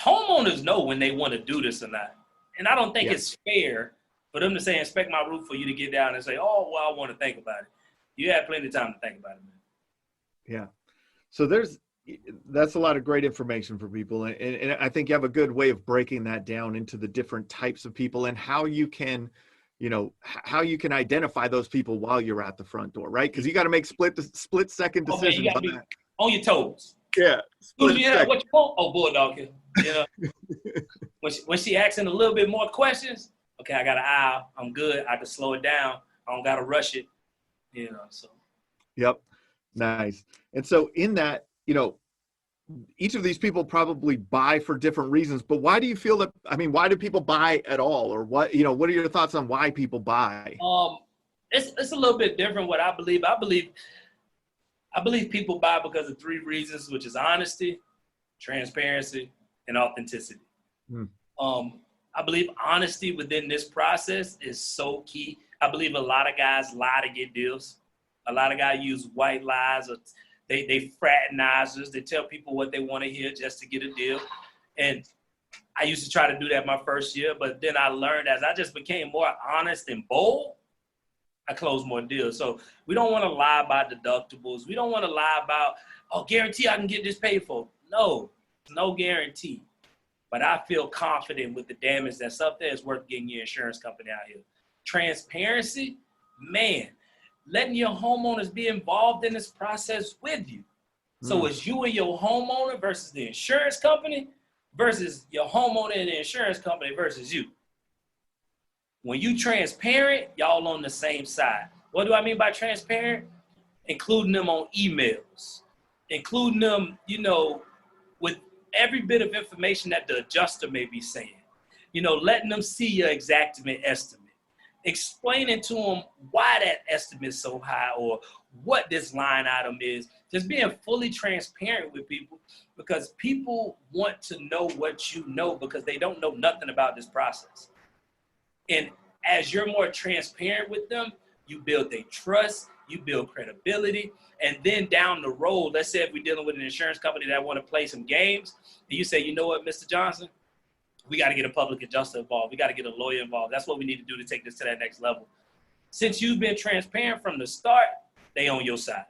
homeowners know when they want to do this or not. And I don't think it's fair for them to say, inspect my roof, for you to get down and say, oh, well, I want to think about it. You have plenty of time to think about it, man. Yeah. So that's a lot of great information for people. And I think you have a good way of breaking that down into the different types of people and how you can, identify those people while you're at the front door, right? Because you got to make split second decisions. You got to be on your toes. Yeah. What you want? Oh, bulldog here. You know, when she asking a little bit more questions, okay, I got an aisle. I'm good. I can slow it down. I don't got to rush it. You know, so. Yep. Nice. And so in that, each of these people probably buy for different reasons, but why do you feel that, why do people buy at all? Or what are your thoughts on why people buy? It's a little bit different what I believe. I believe people buy because of 3 reasons, which is honesty, transparency, and authenticity. I believe honesty within this process is so key. I believe a lot of guys lie to get deals. A lot of guys use white lies, or they fraternize us. They tell people what they want to hear just to get a deal. And I used to try to do that my first year, but then I learned as I just became more honest and bold, I closed more deals. So we don't want to lie about deductibles. We don't want to lie about, guarantee I can get this paid for. No, no guarantee. But I feel confident with the damage that's up there. It's worth getting your insurance company out here. Transparency, man, letting your homeowners be involved in this process with you. So it's you and your homeowner versus the insurance company versus your homeowner and the insurance company versus you. When you transparent, y'all on the same side. What do I mean by transparent? Including them on emails, including them, with every bit of information that the adjuster may be saying, letting them see your exact estimate, explaining to them why that estimate is so high or what this line item is, just being fully transparent with people, because people want to know what you know because they don't know nothing about this process. And as you're more transparent with them, you build their trust, you build credibility, and then down the road, let's say if we're dealing with an insurance company that want to play some games, and you say, you know what, Mr. Johnson, we got to get a public adjuster involved. We got to get a lawyer involved. That's what we need to do to take this to that next level. Since you've been transparent from the start, they on your side.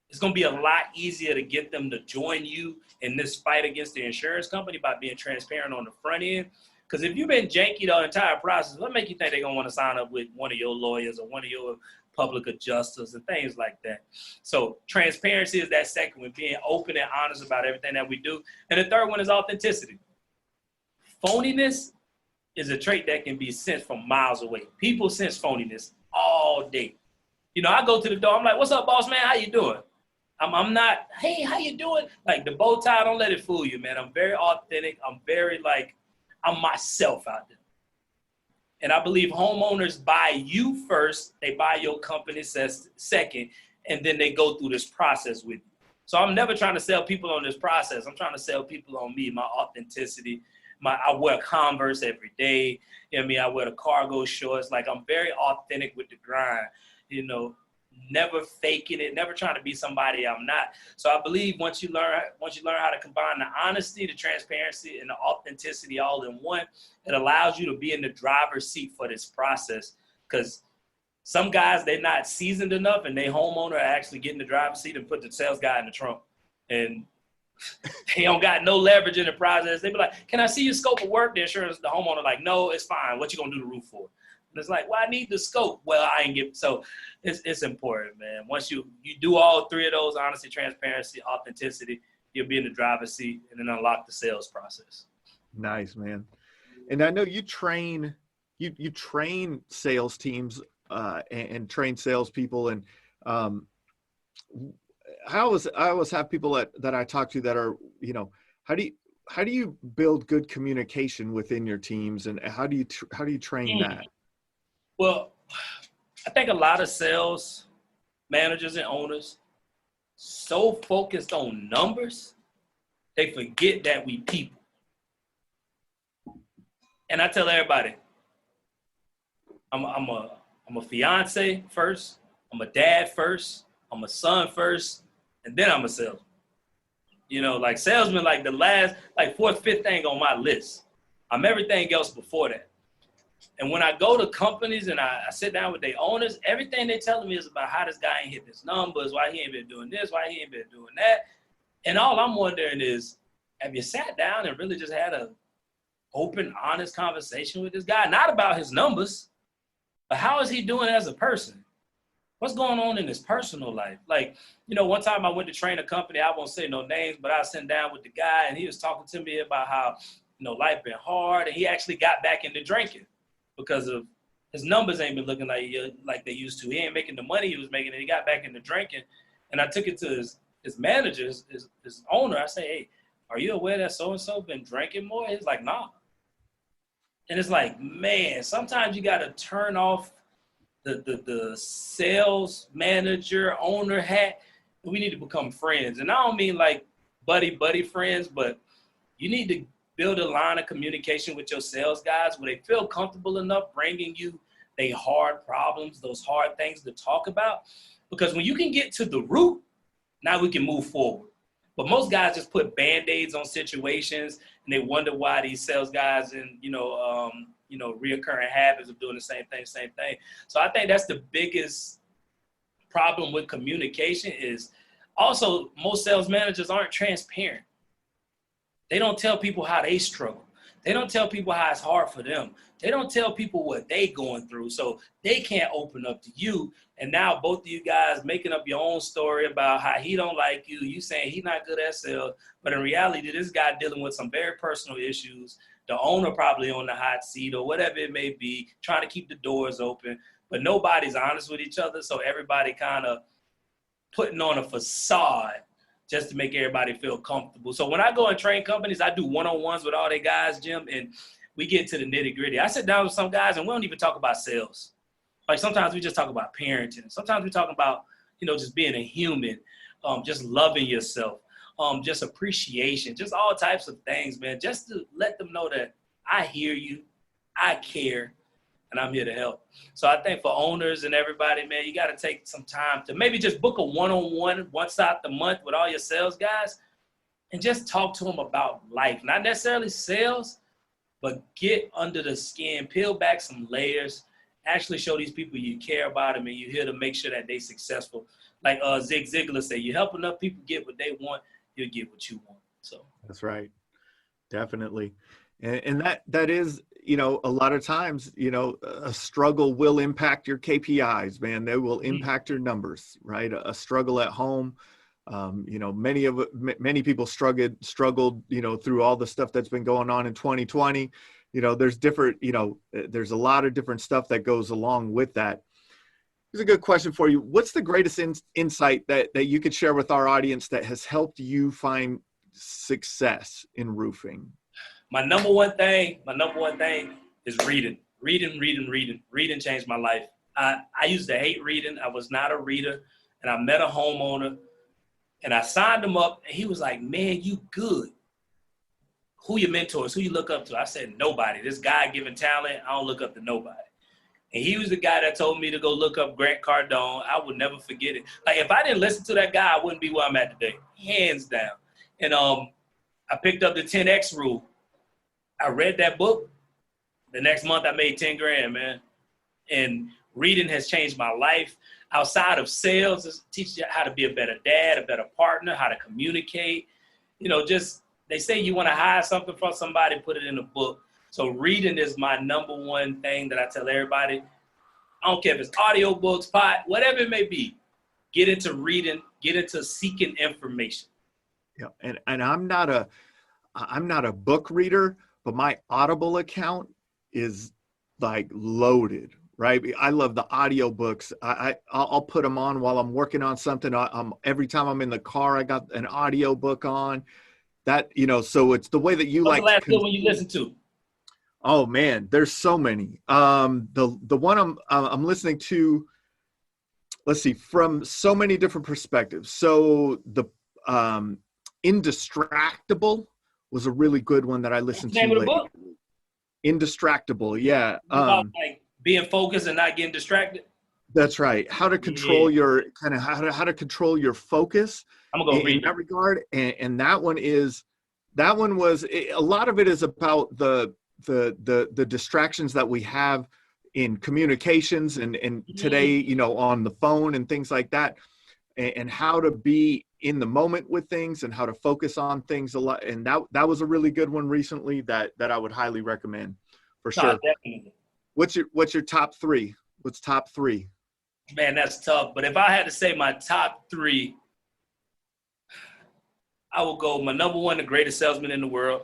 It's going to be a lot easier to get them to join you in this fight against the insurance company by being transparent on the front end. Because if you've been janky the entire process, what make you think they're going to want to sign up with one of your lawyers or one of your public adjusters and things like that? So transparency is that second one, being open and honest about everything that we do. And the third one is authenticity. Phoniness is a trait that can be sensed from miles away. People sense phoniness all day. I go to the door, I'm like, what's up, boss man? How you doing? I'm not, hey, how you doing? Like the bow tie, don't let it fool you, man. I'm very authentic. I'm very I'm myself out there. And I believe homeowners buy you first, they buy your company second, and then they go through this process with you. So I'm never trying to sell people on this process. I'm trying to sell people on me, my authenticity. I wear Converse every day. I wear the cargo shorts. I'm very authentic with the grind, never faking it, never trying to be somebody I'm not. So I believe once you learn how to combine the honesty, the transparency, and the authenticity all in one, it allows you to be in the driver's seat for this process. Because some guys, they're not seasoned enough, and their homeowner actually get in the driver's seat and put the sales guy in the trunk. And they don't got no leverage in the process. They be like, can I see your scope of work? The homeowner like, no, it's fine. What you gonna do the roof for? And it's like, well, I need the scope. Well, I ain't get, so it's important, man. Once you do all 3 of those, honesty, transparency, authenticity, you'll be in the driver's seat and then unlock the sales process. Nice, man. And I know you train sales teams and train salespeople. And I always have people that I talk to that are, how do you build good communication within your teams, and how do you train that? Well, I think a lot of sales managers and owners so focused on numbers, they forget that we people. And I tell everybody, I'm a fiance first, I'm a dad first, I'm a son first, and then I'm a salesman. You know, like salesman, like the last, like fourth, fifth thing on my list. I'm everything else before that. And when I go to companies and I sit down with their owners, everything they telling me is about how this guy ain't hit his numbers, why he ain't been doing this, why he ain't been doing that. And all I'm wondering is, have you sat down and really just had a open, honest conversation with this guy? Not about his numbers, but how is he doing as a person? What's going on in his personal life? Like, you know, one time I went to train a company, I won't say no names, but I sat down with the guy and he was talking to me about how, you know, life been hard, and he actually got back into drinking because of his numbers ain't been looking like they used to. He ain't making the money he was making, and he got back into drinking. And I took it to his manager, his owner. I say, hey, are you aware that so-and-so been drinking more? He's like, nah. And it's like, man, sometimes you got to turn off the sales manager, owner hat. We need to become friends. And I don't mean like buddy friends, but you need to build a line of communication with your sales guys where they feel comfortable enough bringing you their hard problems, those hard things to talk about. Because when you can get to the root, now we can move forward. But most guys just put Band-Aids on situations, and they wonder why these sales guys and, reoccurring habits of doing the same thing. So I think that's the biggest problem with communication is also most sales managers aren't transparent. They don't tell people how they struggle. They don't tell people how it's hard for them. They don't tell people what they going through. So they can't open up to you. And now both of you guys making up your own story about how he don't like you. You saying he's not good at sales. But in reality, this guy dealing with some very personal issues. The owner probably on the hot seat or whatever it may be, trying to keep the doors open. But nobody's honest with each other. So everybody kind of putting on a facade just to make everybody feel comfortable. So when I go and train companies, I do one-on-ones with all their guys, Jim, and we get to the nitty-gritty. I sit down with some guys, and we don't even talk about sales. Like sometimes we just talk about parenting. Sometimes we talk about, just being a human, just loving yourself, just appreciation, just all types of things, man, just to let them know that I hear you, I care, and I'm here to help. So I think for owners and everybody, man, you got to take some time to maybe just book a one-on-one once out the month with all your sales guys and just talk to them about life. Not necessarily sales, but get under the skin, peel back some layers, actually show these people you care about them and you're here to make sure that they're successful. Like Zig Ziglar said, you help enough people get what they want, you'll get what you want. So that's right. Definitely. And that is, a lot of times, a struggle will impact your KPIs, man. They will impact your numbers, right? A struggle at home. Many people struggled, through all the stuff that's been going on in 2020. There's there's a lot of different stuff that goes along with that. Here's a good question for you. What's the greatest insight that you could share with our audience that has helped you find success in roofing? My number one thing is reading. Reading changed my life. I used to hate reading. I was not a reader. And I met a homeowner and I signed him up. And he was like, man, you good. Who your mentors? Who you look up to? I said, nobody. This God-given talent, I don't look up to nobody. And he was the guy that told me to go look up Grant Cardone. I would never forget it. Like, if I didn't listen to that guy, I wouldn't be where I'm at today. Hands down. And I picked up the 10X rule. I read that book. The next month I made 10 grand, man. And reading has changed my life. Outside of sales, it teaches you how to be a better dad, a better partner, how to communicate. They say you want to hide something from somebody, put it in a book. So reading is my number one thing that I tell everybody. I don't care if it's audiobooks, whatever it may be. Get into reading, get into seeking information. Yeah, and I'm not a book reader, but my Audible account is like loaded, right? I love the audiobooks. I'll put them on while I'm working on something. Every time I'm in the car, I got an audiobook on. That, so it's the way that you What's like. The last good one you listen to? Oh man, there's so many. The one I'm listening to, let's see, from so many different perspectives. So the Indistractable was a really good one that I listened to. Name of the book? Indistractable, yeah. About like being focused and not getting distracted. That's right. How to control your kind of how to control your focus I'm gonna go read in that regard. And that one was a lot of it is about the distractions that we have in communications and today, you know, on the phone and things like that, and how to be in the moment with things and how to focus on things a lot. And that was a really good one recently that I would highly recommend for sure. Definitely. What's your top three? What's top three? Man, that's tough. But if I had to say my top three, I would go my number one, The Greatest Salesman in the World.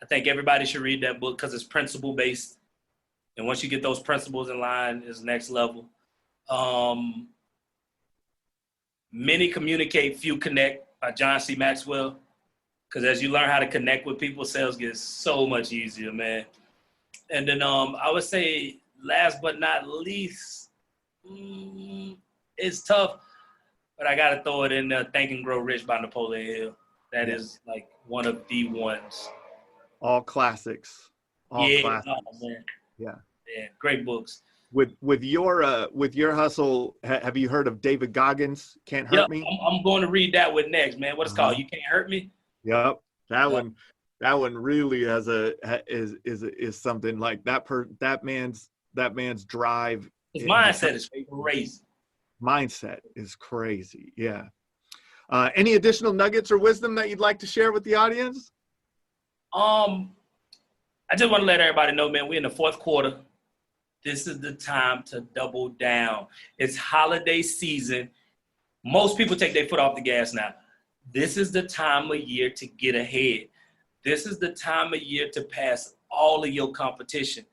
I think everybody should read that book because it's principle based. And once you get those principles in line, it's next level. Many Communicate, Few Connect by John C. Maxwell. Because as you learn how to connect with people, sales gets so much easier, man. And then I would say last but not least, it's tough, but I got to throw it in there, Think and Grow Rich by Napoleon Hill. That is like one of the ones. All classics. Classics. Oh, man. Yeah. Great books. With your hustle, have you heard of David Goggins? Can't Hurt Me? I'm going to read that one next, man. What it's called? You Can't Hurt Me? Yep. That one really is something like that man's drive. His mindset is crazy. Mindset is crazy. Yeah. Any additional nuggets or wisdom that you'd like to share with the audience? I just want to let everybody know, man, we're in the fourth quarter. This is the time to double down. It's holiday season. Most people take their foot off the gas now. This is the time of year to get ahead. This is the time of year to pass all of your competition.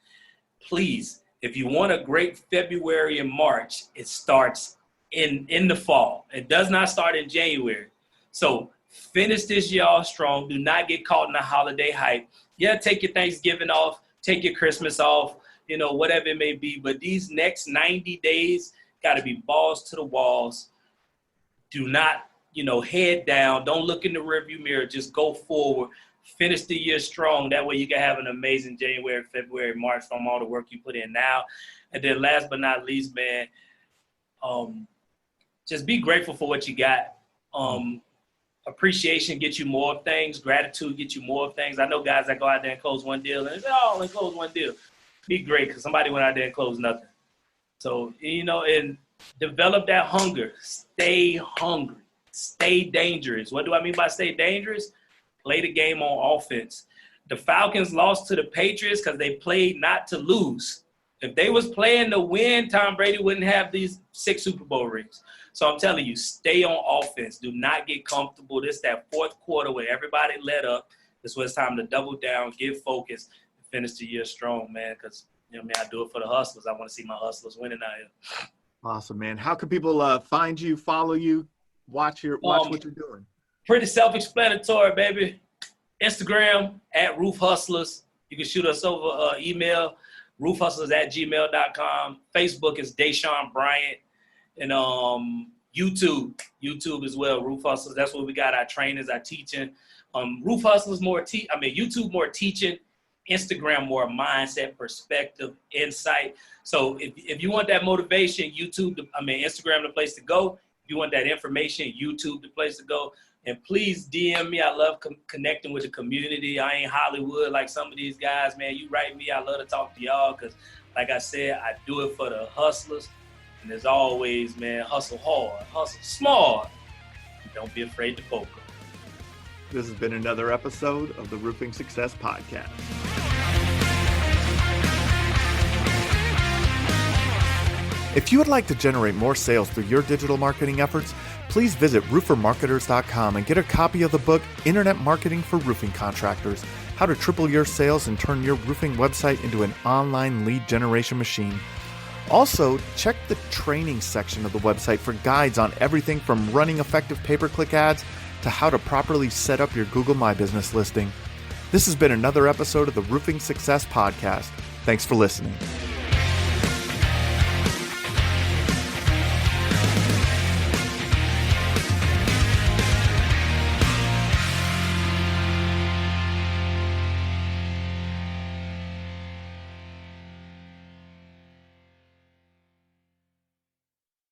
Please, if you want a great February and March, it starts in the fall. It does not start in January. So finish this year off strong. Do not get caught in the holiday hype. Yeah, take your Thanksgiving off. Take your Christmas off. You know, whatever it may be. But these next 90 days got to be balls to the walls. Do not, head down. Don't look in the rearview mirror. Just go forward. Finish the year strong. That way you can have an amazing January, February, March from all the work you put in now. And then last but not least, man, just be grateful for what you got. Appreciation gets you more things. Gratitude gets you more things. I know guys that go out there and close one deal and say, oh, only close one deal. Be great because somebody went out there and closed nothing. So, and develop that hunger. Stay hungry. Stay dangerous. What do I mean by stay dangerous? Play the game on offense. The Falcons lost to the Patriots because they played not to lose. If they was playing to win, Tom Brady wouldn't have these 6 Super Bowl rings. So I'm telling you, stay on offense. Do not get comfortable. This is that fourth quarter where everybody let up. This was time to double down, get focused, and finish the year strong, man. Because, I do it for the hustlers. I want to see my hustlers winning out here. Awesome, man. How can people find you, follow you, watch what you're doing? Pretty self-explanatory, baby. Instagram @Roof Hustlers. You can shoot us over email, roofhustlers@gmail.com. Facebook is Dashaun Bryant. And YouTube as well, Roof Hustlers. That's where we got our trainers, our teaching. Roof Hustlers YouTube more teaching, Instagram more mindset, perspective, insight. So if you want that motivation, Instagram the place to go. If you want that information, YouTube the place to go. And please DM me. I love connecting with the community. I ain't Hollywood like some of these guys, man. You write me. I love to talk to y'all because, like I said, I do it for the hustlers. And as always, man, hustle hard, hustle smart. Don't be afraid to poker. This has been another episode of the Roofing Success Podcast. If you would like to generate more sales through your digital marketing efforts, please visit roofermarketers.com and get a copy of the book, Internet Marketing for Roofing Contractors, How to Triple Your Sales and Turn Your Roofing Website into an Online Lead Generation Machine. Also, check the training section of the website for guides on everything from running effective pay-per-click ads to how to properly set up your Google My Business listing. This has been another episode of the Roofing Success Podcast. Thanks for listening.